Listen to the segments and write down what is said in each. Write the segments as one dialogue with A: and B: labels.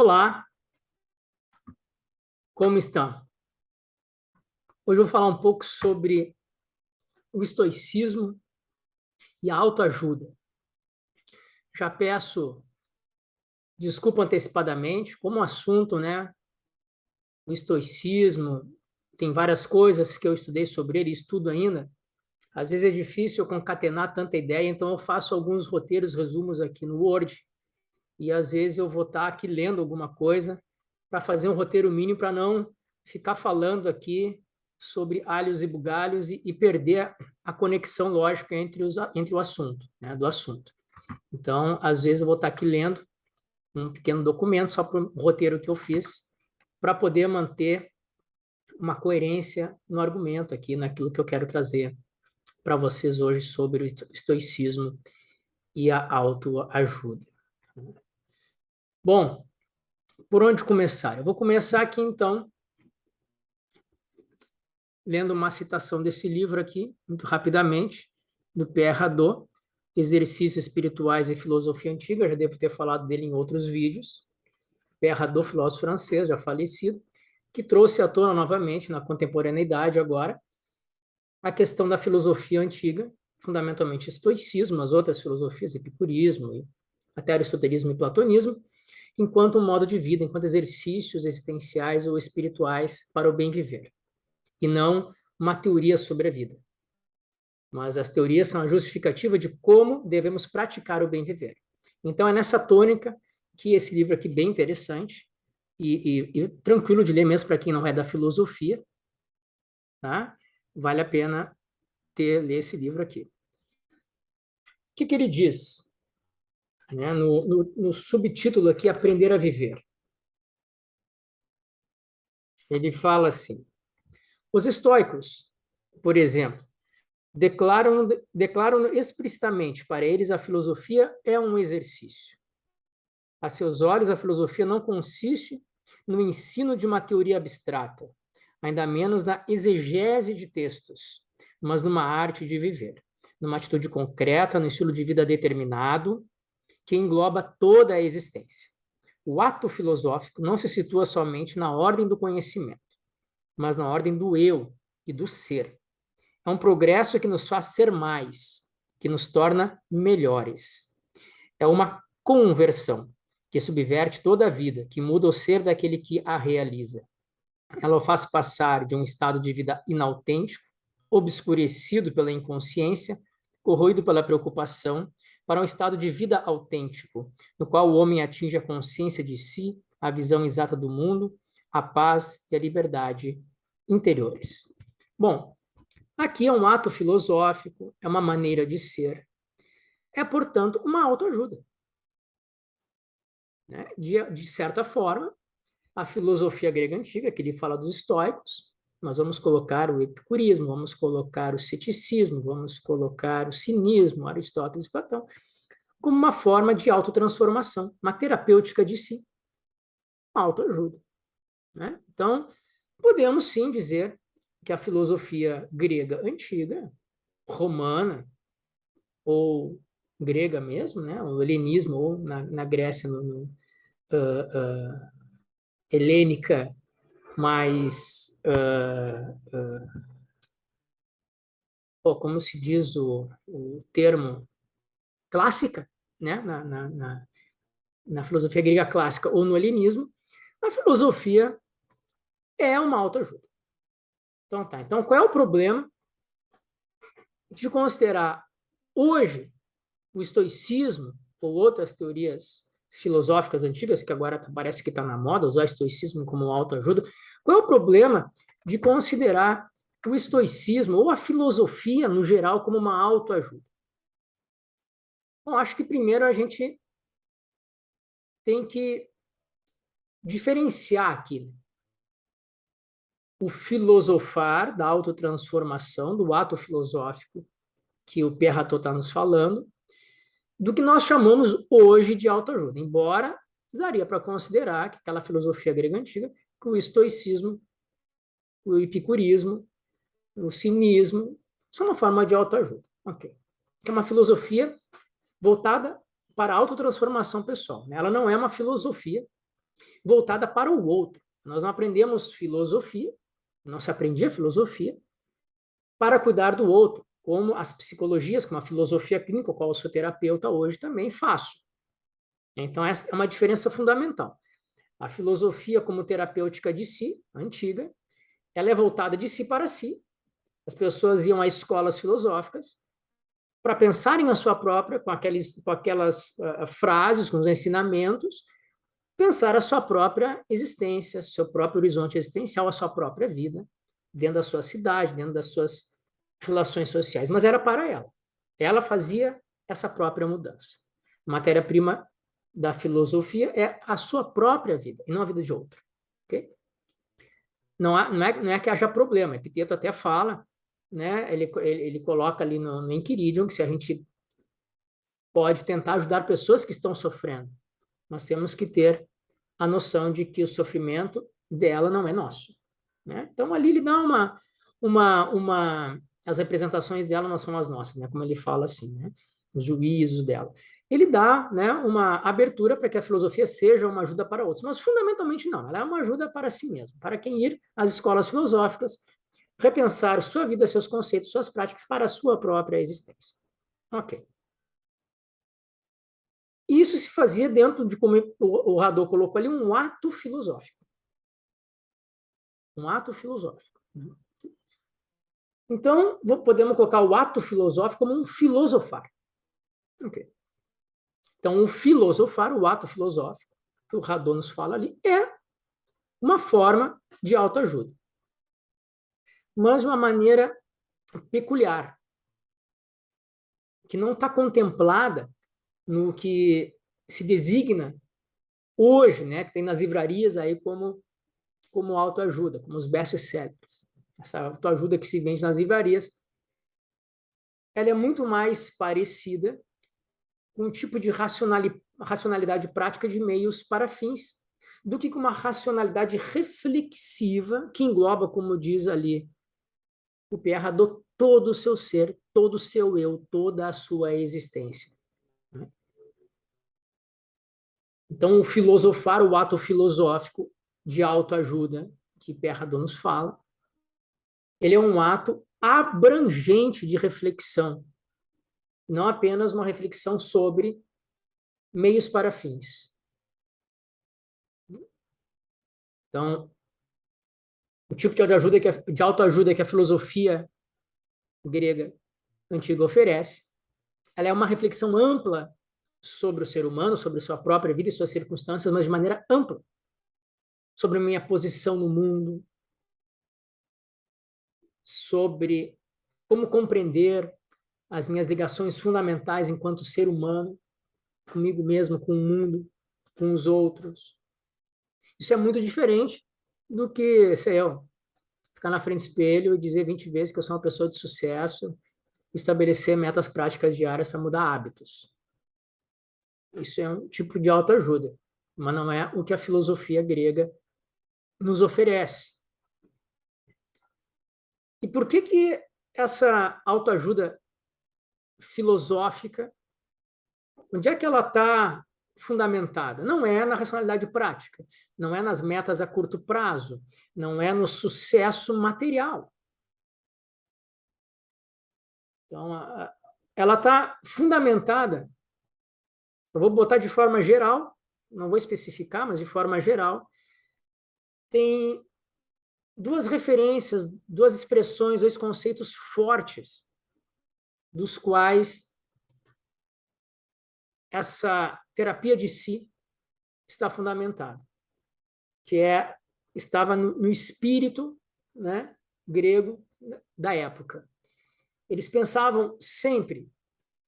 A: Olá, como estão? Hoje eu vou falar um pouco sobre o estoicismo e a autoajuda. Já peço desculpa antecipadamente, como assunto, né? O estoicismo, tem várias coisas que eu estudei sobre ele, estudo ainda. Às vezes é difícil eu concatenar tanta ideia, então eu faço alguns roteiros, resumos aqui no Word, e às vezes eu vou estar aqui lendo alguma coisa para fazer um roteiro mínimo para não ficar falando aqui sobre alhos e bugalhos e perder a conexão lógica entre o assunto, né, do assunto. Então, às vezes eu vou estar aqui lendo um pequeno documento só para o roteiro que eu fiz, para poder manter uma coerência no argumento aqui, naquilo que eu quero trazer para vocês hoje sobre o estoicismo e a autoajuda. Bom, por onde começar? Eu vou começar aqui, então, lendo uma citação desse livro aqui, muito rapidamente, do Pierre Hadot, Exercícios Espirituais e Filosofia Antiga, já devo ter falado dele em outros vídeos. Pierre Hadot, filósofo francês, já falecido, que trouxe à tona novamente, na contemporaneidade agora, a questão da filosofia antiga, fundamentalmente estoicismo, as outras filosofias, epicurismo, até aristotelismo e platonismo, enquanto um modo de vida, enquanto exercícios existenciais ou espirituais para o bem viver, e não uma teoria sobre a vida. Mas as teorias são a justificativa de como devemos praticar o bem viver. Então é nessa tônica que esse livro aqui, bem interessante, e tranquilo de ler mesmo para quem não é da filosofia, tá? Vale a pena ler esse livro aqui. O que ele diz? Né? No subtítulo aqui, Aprender a Viver. Ele fala assim, os estoicos, por exemplo, declaram explicitamente para eles a filosofia é um exercício. A seus olhos, a filosofia não consiste no ensino de uma teoria abstrata, ainda menos na exegese de textos, mas numa arte de viver, numa atitude concreta, no estilo de vida determinado, que engloba toda a existência. O ato filosófico não se situa somente na ordem do conhecimento, mas na ordem do eu e do ser. É um progresso que nos faz ser mais, que nos torna melhores. É uma conversão que subverte toda a vida, que muda o ser daquele que a realiza. Ela o faz passar de um estado de vida inautêntico, obscurecido pela inconsciência, corroído pela preocupação, para um estado de vida autêntico, no qual o homem atinge a consciência de si, a visão exata do mundo, a paz e a liberdade interiores. Bom, aqui é um ato filosófico, é uma maneira de ser. É, portanto, uma autoajuda. Né? De certa forma, a filosofia grega antiga, que ele fala dos estoicos, nós vamos colocar o epicurismo, vamos colocar o ceticismo, vamos colocar o cinismo, Aristóteles e Platão, como uma forma de autotransformação, uma terapêutica de si, uma autoajuda. Né? Então, podemos sim dizer que a filosofia grega antiga, romana, ou grega mesmo, né? O helenismo, ou na Grécia, helênica, mais, como se diz o termo, clássica, né? Na filosofia grega clássica ou no helenismo, a filosofia é uma autoajuda. Então, tá. Então, qual é o problema de considerar hoje o estoicismo ou outras teorias filosóficas antigas, que agora parece que está na moda, usar o estoicismo como autoajuda? Qual é o problema de considerar o estoicismo ou a filosofia no geral como uma autoajuda? Bom, acho que primeiro a gente tem que diferenciar aqui o filosofar da autotransformação, do ato filosófico que o Pierre Hadot está nos falando, do que nós chamamos hoje de autoajuda, embora daria para considerar que aquela filosofia grega antiga, que o estoicismo, o epicurismo, o cinismo, são uma forma de autoajuda. Ok. É uma filosofia voltada para a autotransformação pessoal. Ela não é uma filosofia voltada para o outro. Nós não aprendemos filosofia, não se aprendia filosofia para cuidar do outro, como as psicologias, como a filosofia clínica, qual eu sou terapeuta hoje também faço. Então, essa é uma diferença fundamental. A filosofia como terapêutica de si, antiga, ela é voltada de si para si. As pessoas iam a escolas filosóficas para pensarem a sua própria, com aquelas frases, com os ensinamentos, pensar a sua própria existência, seu próprio horizonte existencial, a sua própria vida, dentro da sua cidade, dentro das suas relações sociais. Mas era para ela. Ela fazia essa própria mudança. A matéria-prima da filosofia é a sua própria vida, e não a vida de outro. Okay? Não é que haja problema. Epiteto até fala, né? Ele coloca ali no Enquiridion que se a gente pode tentar ajudar pessoas que estão sofrendo, nós temos que ter a noção de que o sofrimento dela não é nosso. Né? Então, ali ele dá as representações dela não são as nossas, né? Como ele fala assim, né? Os juízos dela. Ele dá, né, uma abertura para que a filosofia seja uma ajuda para outros, mas fundamentalmente não, ela é uma ajuda para si mesmo, para quem ir às escolas filosóficas, repensar sua vida, seus conceitos, suas práticas para a sua própria existência. Ok. Isso se fazia dentro de, como o Hadot colocou ali, um ato filosófico. Um ato filosófico. Então, podemos colocar o ato filosófico como um filosofar. Okay. Então, o filosofar, o ato filosófico, que o Hadot nos fala ali, é uma forma de autoajuda. Mas de uma maneira peculiar, que não está contemplada no que se designa hoje, né, que tem nas livrarias aí como autoajuda, como os best-sellers. Essa autoajuda que se vende nas livrarias, ela é muito mais parecida com um tipo de racionalidade prática de meios para fins, do que com uma racionalidade reflexiva que engloba, como diz ali o Pierre do todo o seu ser, todo o seu eu, toda a sua existência. Então, o filosofar, o ato filosófico de autoajuda que Pierre nos fala, ele é um ato abrangente de reflexão, não apenas uma reflexão sobre meios para fins. Então, o tipo de autoajuda que a filosofia grega antiga oferece, ela é uma reflexão ampla sobre o ser humano, sobre sua própria vida e suas circunstâncias, mas de maneira ampla, sobre a minha posição no mundo, sobre como compreender as minhas ligações fundamentais enquanto ser humano, comigo mesmo, com o mundo, com os outros. Isso é muito diferente do que, sei eu, ficar na frente do espelho e dizer 20 vezes que eu sou uma pessoa de sucesso, estabelecer metas práticas diárias para mudar hábitos. Isso é um tipo de autoajuda, mas não é o que a filosofia grega nos oferece. E por que essa autoajuda filosófica, onde é que ela está fundamentada? Não é na racionalidade prática, não é nas metas a curto prazo, não é no sucesso material. Então, ela está fundamentada, eu vou botar de forma geral, não vou especificar, mas de forma geral, tem duas referências, duas expressões, dois conceitos fortes, dos quais essa terapia de si está fundamentada, que estava no espírito, né, grego da época. Eles pensavam sempre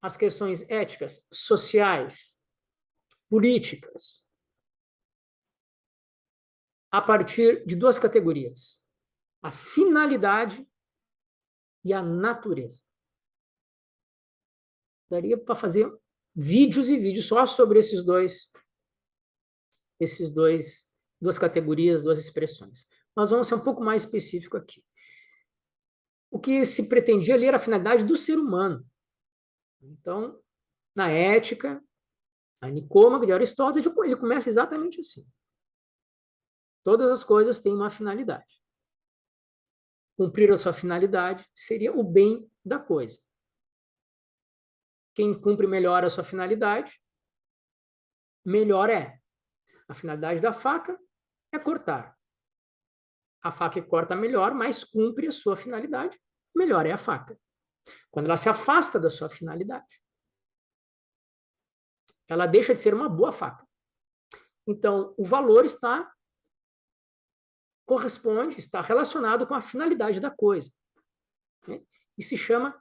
A: as questões éticas, sociais, políticas, a partir de duas categorias: a finalidade e a natureza. Daria para fazer vídeos e vídeos só sobre duas categorias, duas expressões. Mas vamos ser um pouco mais específico aqui. O que se pretendia ali era a finalidade do ser humano. Então, na ética, a Nicômaco de Aristóteles, ele começa exatamente assim. Todas as coisas têm uma finalidade. Cumprir a sua finalidade seria o bem da coisa. Quem cumpre melhor a sua finalidade, melhor é. A finalidade da faca é cortar. A faca que corta melhor, mas cumpre a sua finalidade, melhor é a faca. Quando ela se afasta da sua finalidade, ela deixa de ser uma boa faca. Então, o valor está relacionado com a finalidade da coisa, né? E se chama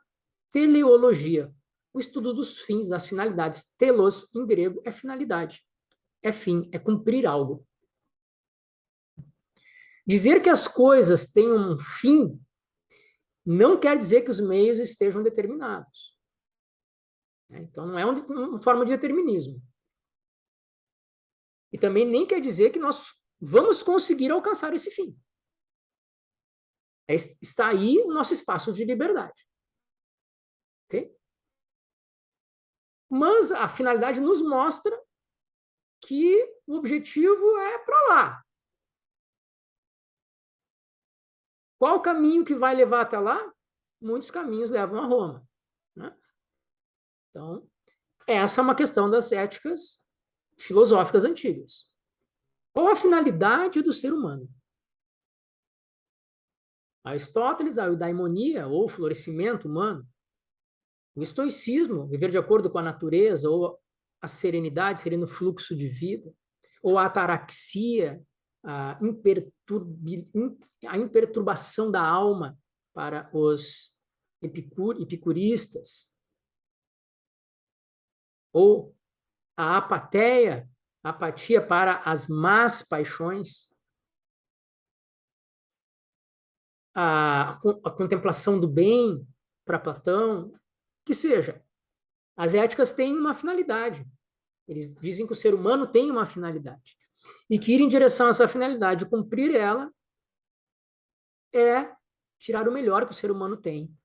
A: teleologia, o estudo dos fins, das finalidades. Telos, em grego, é finalidade, é fim, é cumprir algo. Dizer que as coisas têm um fim não quer dizer que os meios estejam determinados. Então, não é uma forma de determinismo. E também nem quer dizer que nós vamos conseguir alcançar esse fim. Está aí o nosso espaço de liberdade. Ok? Mas a finalidade nos mostra que o objetivo é para lá. Qual o caminho que vai levar até lá? Muitos caminhos levam a Roma, né? Então, essa é uma questão das éticas filosóficas antigas. Qual a finalidade do ser humano? Aristóteles, a eudaimonia, ou florescimento humano. O estoicismo, viver de acordo com a natureza, ou a serenidade, sereno fluxo de vida. Ou a ataraxia, a, a imperturbação da alma para os epicuristas. Ou a apatia para as más paixões. A contemplação do bem para Platão, que seja, as éticas têm uma finalidade. Eles dizem que o ser humano tem uma finalidade e que ir em direção a essa finalidade, cumprir ela, é tirar o melhor que o ser humano tem,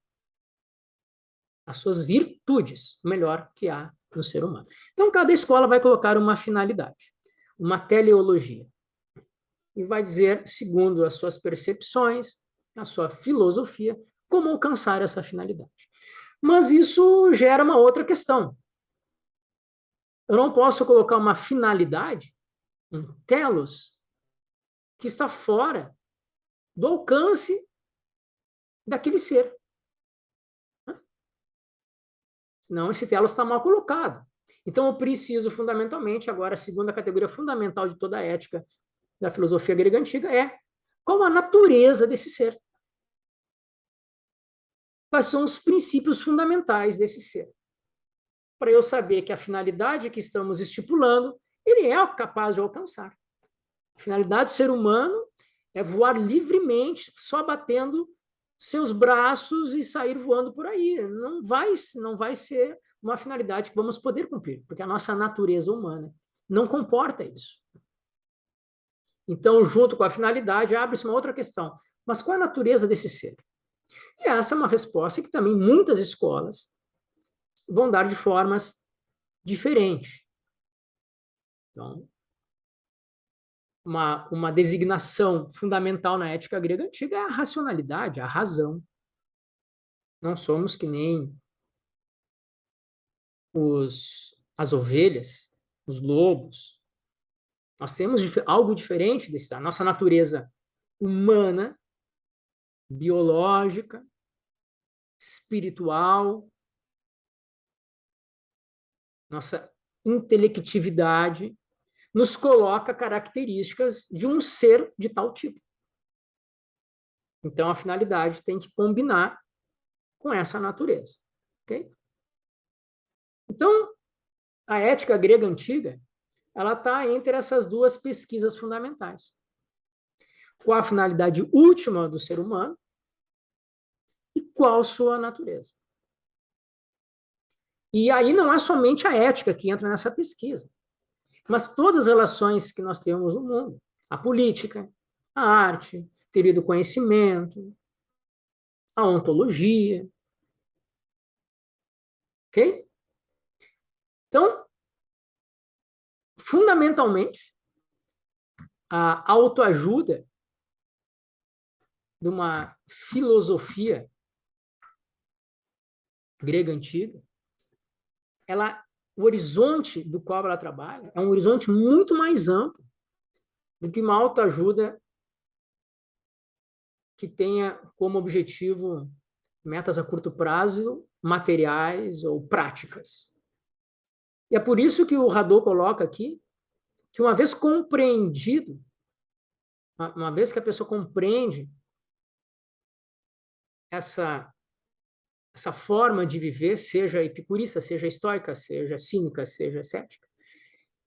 A: as suas virtudes, o melhor que há no ser humano. Então, cada escola vai colocar uma finalidade, uma teleologia, e vai dizer, segundo as suas percepções, a sua filosofia, como alcançar essa finalidade. Mas isso gera uma outra questão. Eu não posso colocar uma finalidade, um telos, que está fora do alcance daquele ser. Senão, esse telos está mal colocado. Então, eu preciso, fundamentalmente, agora, a segunda categoria fundamental de toda a ética da filosofia grega antiga é qual a natureza desse ser. Quais são os princípios fundamentais desse ser? Para eu saber que a finalidade que estamos estipulando, ele é capaz de alcançar. A finalidade do ser humano é voar livremente, só batendo seus braços e sair voando por aí. Não vai ser uma finalidade que vamos poder cumprir, porque a nossa natureza humana não comporta isso. Então, junto com a finalidade, abre-se uma outra questão. Mas qual é a natureza desse ser? E essa é uma resposta que também muitas escolas vão dar de formas diferentes. Então, uma designação fundamental na ética grega antiga é a racionalidade, a razão. Não somos que nem as ovelhas, os lobos. Nós temos algo diferente desse, a nossa natureza humana, biológica, espiritual, nossa intelectividade, nos coloca características de um ser de tal tipo. Então, a finalidade tem que combinar com essa natureza. Okay? Então, a ética grega antiga, ela está entre essas duas pesquisas fundamentais. Qual a finalidade última do ser humano e qual sua natureza. E aí não é somente a ética que entra nessa pesquisa, mas todas as relações que nós temos no mundo. A política, a arte, teoria do conhecimento, a ontologia. Ok? Então, fundamentalmente, A autoajuda de uma filosofia grega antiga, o horizonte do qual ela trabalha é um horizonte muito mais amplo do que uma autoajuda que tenha como objetivo metas a curto prazo, materiais ou práticas. E é por isso que o Hadot coloca aqui que uma vez compreendido, uma vez que a pessoa compreende essa forma de viver, seja epicurista, seja estoica, seja cínica, seja cética,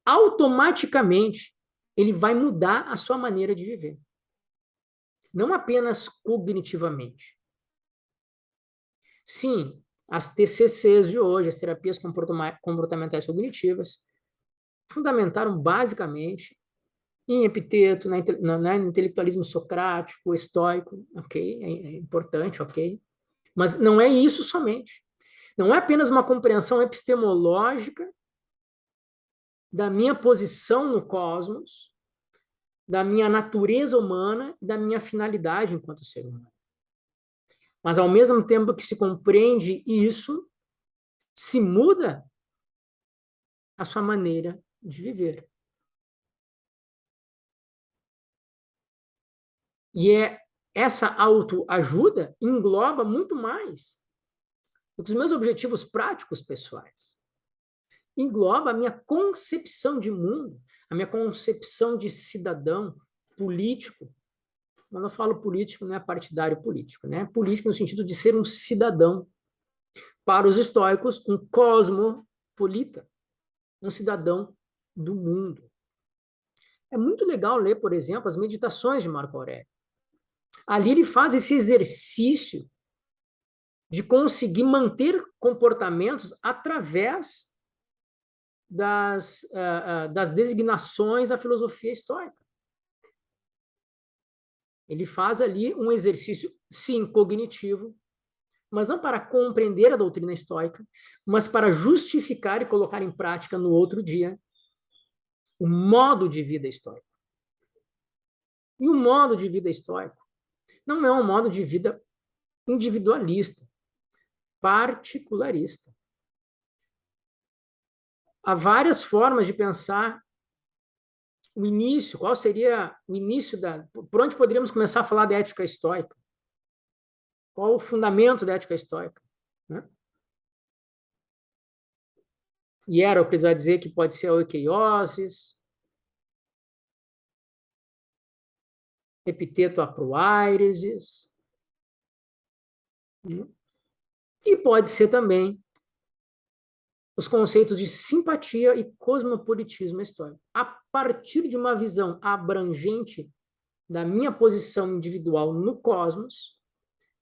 A: automaticamente ele vai mudar a sua maneira de viver. Não apenas cognitivamente. Sim, as TCCs de hoje, as terapias comportamentais cognitivas, fundamentaram basicamente em Epiteto, no intelectualismo socrático, estoico, ok, é importante, ok, mas não é isso somente. Não é apenas uma compreensão epistemológica da minha posição no cosmos, da minha natureza humana e da minha finalidade enquanto ser humano. Mas, ao mesmo tempo que se compreende isso, se muda a sua maneira de viver. E essa autoajuda engloba muito mais do que os meus objetivos práticos pessoais. Engloba a minha concepção de mundo, a minha concepção de cidadão político. Quando eu falo político, não é partidário político, né? Político no sentido de ser um cidadão. Para os estoicos, um cosmopolita, um cidadão do mundo. É muito legal ler, por exemplo, as meditações de Marco Aurélio. Ali ele faz esse exercício de conseguir manter comportamentos através das designações da filosofia estoica. Ele faz ali um exercício, sim, cognitivo, mas não para compreender a doutrina estoica, mas para justificar e colocar em prática no outro dia o modo de vida estoico. E o modo de vida estoico não é um modo de vida individualista, particularista. Há várias formas de pensar o início, qual seria o início por onde poderíamos começar a falar da ética estoica? Qual o fundamento da ética estoica? Né? Hierócrates vai dizer que pode ser a oikeiosis, Epiteto a proairesis, né? E pode ser também os conceitos de simpatia e cosmopolitismo estoico. A partir de uma visão abrangente da minha posição individual no cosmos,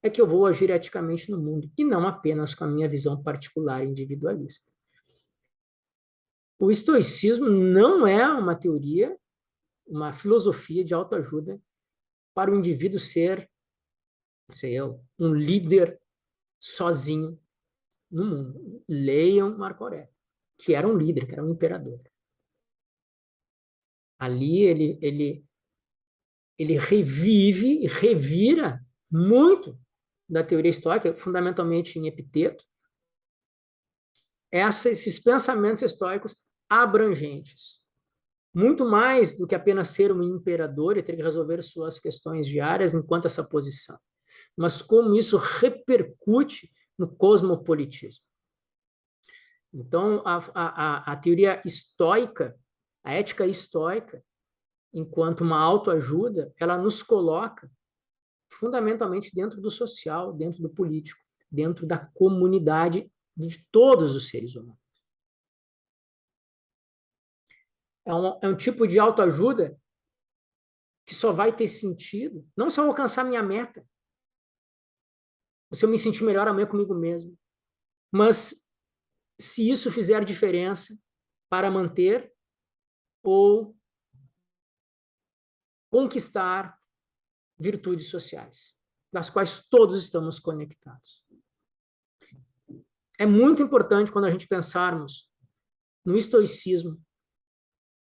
A: é que eu vou agir eticamente no mundo, e não apenas com a minha visão particular individualista. O estoicismo não é uma teoria, uma filosofia de autoajuda para o indivíduo ser, sei eu, um líder sozinho no mundo. Leiam Marco Aurélio, que era um líder, que era um imperador. Ali ele revive e revira muito da teoria estoica, fundamentalmente em Epiteto, esses pensamentos estoicos abrangentes. Muito mais do que apenas ser um imperador e ter que resolver suas questões diárias enquanto essa posição. Mas como isso repercute no cosmopolitismo. Então, a teoria estoica, a ética estoica, enquanto uma autoajuda, ela nos coloca fundamentalmente dentro do social, dentro do político, dentro da comunidade de todos os seres humanos. É um tipo de autoajuda que só vai ter sentido, não se eu alcançar minha meta, se eu me sentir melhor amanhã comigo mesmo, mas se isso fizer diferença para manter ou conquistar virtudes sociais, das quais todos estamos conectados. É muito importante quando a gente pensarmos no estoicismo,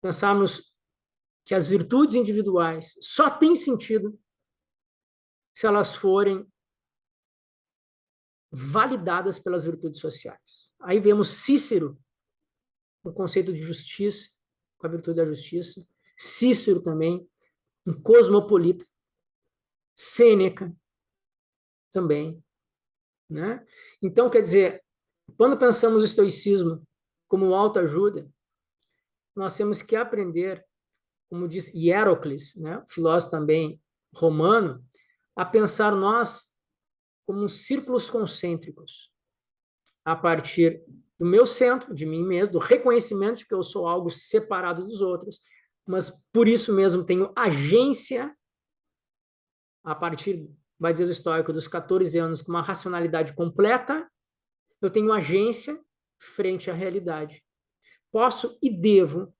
A: pensarmos que as virtudes individuais só têm sentido se elas forem validadas pelas virtudes sociais. Aí vemos Cícero, o conceito de justiça, com a virtude da justiça, Cícero também, um cosmopolita, Sêneca também, né? Então, quer dizer, quando pensamos o estoicismo como autoajuda, nós temos que aprender, como diz Hierocles, né, filósofo também romano, a pensar nós como círculos concêntricos, a partir do meu centro, de mim mesmo, do reconhecimento de que eu sou algo separado dos outros, mas por isso mesmo tenho agência a partir, vai dizer o estoico, dos 14 anos, com uma racionalidade completa, eu tenho agência frente à realidade. Posso e devo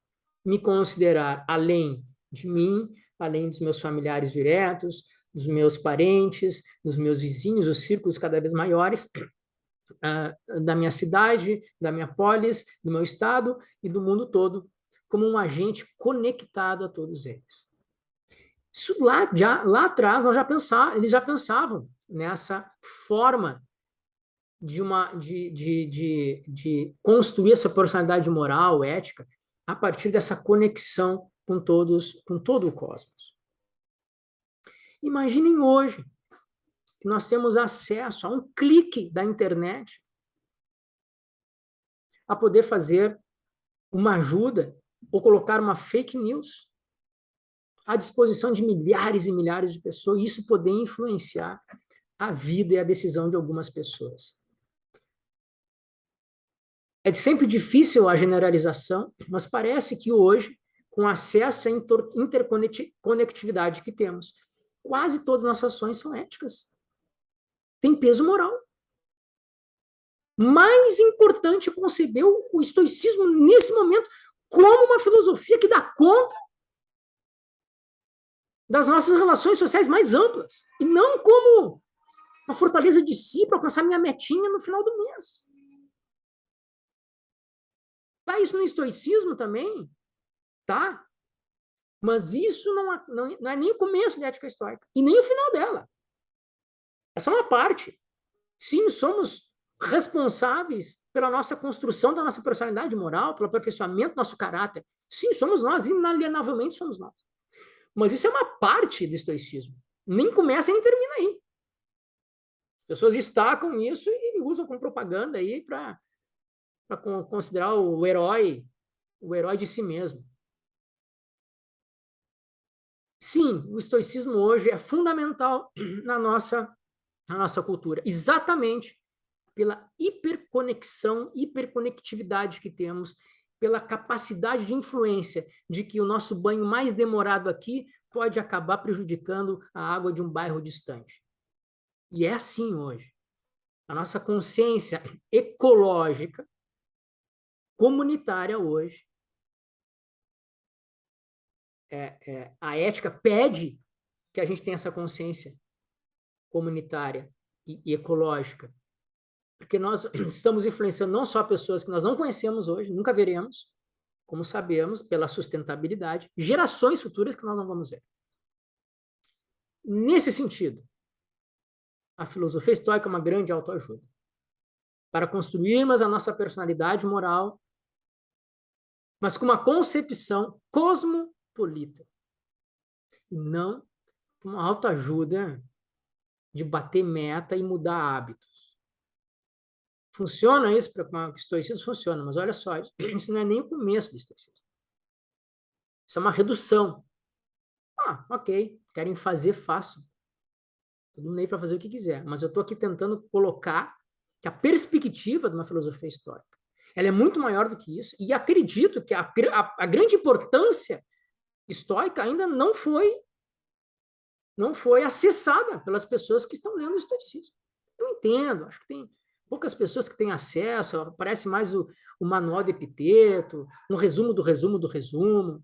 A: me considerar além de mim, além dos meus familiares diretos, dos meus parentes, dos meus vizinhos, os círculos cada vez maiores, da minha cidade, da minha polis, do meu estado e do mundo todo, como um agente conectado a todos eles. Isso lá atrás eles já pensavam nessa forma de construir essa personalidade moral, ética, a partir dessa conexão com todo o cosmos. Imaginem hoje que nós temos acesso a um clique da internet a poder fazer uma ajuda ou colocar uma fake news à disposição de milhares e milhares de pessoas, e isso poder influenciar a vida e a decisão de algumas pessoas. É sempre difícil a generalização, mas parece que hoje, com acesso à interconectividade que temos, quase todas as nossas ações são éticas. Tem peso moral. Mais importante é conceber o estoicismo nesse momento como uma filosofia que dá conta das nossas relações sociais mais amplas, e não como uma fortaleza de si para alcançar minha metinha no final do mês. Tá isso no estoicismo também? Tá? Mas isso não é nem o começo da ética estoica, e nem o final dela. É só uma parte. Sim, somos responsáveis pela nossa construção da nossa personalidade moral, pelo aperfeiçoamento do nosso caráter. Sim, somos nós, inalienavelmente somos nós. Mas isso é uma parte do estoicismo. Nem começa nem termina aí. As pessoas destacam isso e usam como propaganda aí para considerar o herói de si mesmo. Sim, o estoicismo hoje é fundamental na nossa cultura, exatamente pela hiperconexão, hiperconectividade que temos, pela capacidade de influência de que o nosso banho mais demorado aqui pode acabar prejudicando a água de um bairro distante. E é assim hoje. A nossa consciência ecológica, comunitária hoje, a ética pede que a gente tenha essa consciência comunitária e ecológica, porque nós estamos influenciando não só pessoas que nós não conhecemos hoje, nunca veremos, como sabemos, pela sustentabilidade, gerações futuras que nós não vamos ver. Nesse sentido, a filosofia estoica é uma grande autoajuda para construirmos a nossa personalidade moral, mas com uma concepção cosmopolita, e não uma autoajuda de bater meta e mudar hábitos. Funciona isso para o estoicismo? Funciona, mas olha só, isso não é nem o começo do estoicismo. Isso é uma redução. Ok, querem fazer, façam. Todo mundo aí para fazer o que quiser, mas eu estou aqui tentando colocar que a perspectiva de uma filosofia estoica, ela é muito maior do que isso, e acredito que a grande importância estoica ainda não foi acessada pelas pessoas que estão lendo o estoicismo. Eu entendo, acho que tem poucas pessoas que têm acesso, aparece mais o manual de Epiteto, um resumo do resumo do resumo.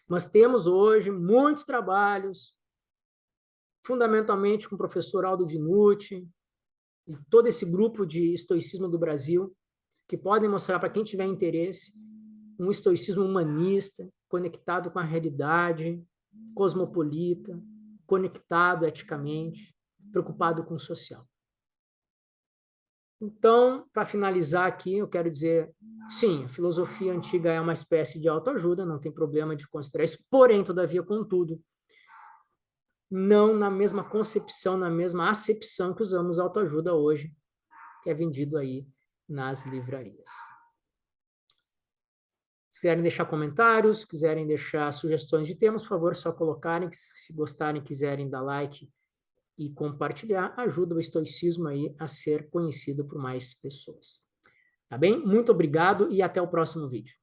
A: Mas temos hoje muitos trabalhos, fundamentalmente com o professor Aldo Dinucci e todo esse grupo de estoicismo do Brasil, que podem mostrar para quem tiver interesse um estoicismo humanista, conectado com a realidade, cosmopolita, conectado eticamente, preocupado com o social. Então, para finalizar aqui, eu quero dizer, sim, a filosofia antiga é uma espécie de autoajuda, não tem problema de considerar isso, porém, todavia, contudo, não na mesma concepção, na mesma acepção que usamos autoajuda hoje, que é vendido aí nas livrarias. Se quiserem deixar comentários, quiserem deixar sugestões de temas, por favor, só colocarem, se gostarem, quiserem dar like e compartilhar, ajuda o estoicismo aí a ser conhecido por mais pessoas. Tá bem? Muito obrigado e até o próximo vídeo.